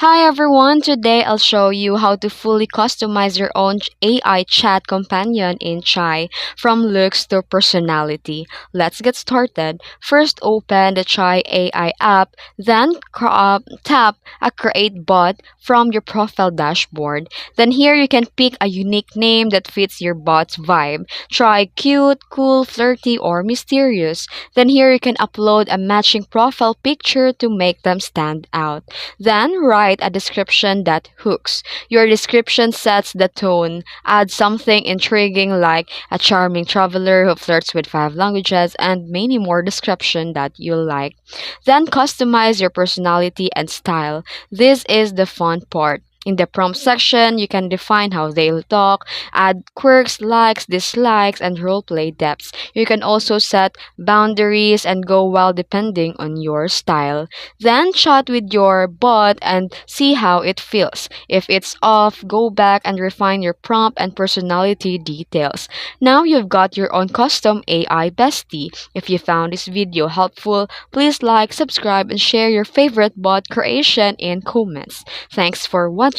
Hi everyone, today I'll show you how to fully customize your own AI chat companion in Chai, from looks to personality. Let's get started. First, open the Chai AI app, then tap a create bot from your profile dashboard. Then here you can pick a unique name that fits your bot's vibe. Try cute, cool, flirty, or mysterious. Then here you can upload a matching profile picture to make them stand out. Then write a description that hooks. Your description sets the tone. Add something intriguing like a charming traveler who flirts with five languages and many more description that you like. Then customize your personality and style. This is the fun part. In the prompt section, you can define how they'll talk, add quirks, likes, dislikes, and roleplay depths. You can also set boundaries and go wild depending on your style. Then chat with your bot and see how it feels. If it's off, go back and refine your prompt and personality details. Now you've got your own custom AI bestie. If you found this video helpful, please like, subscribe, and share your favorite bot creation in comments. Thanks for watching.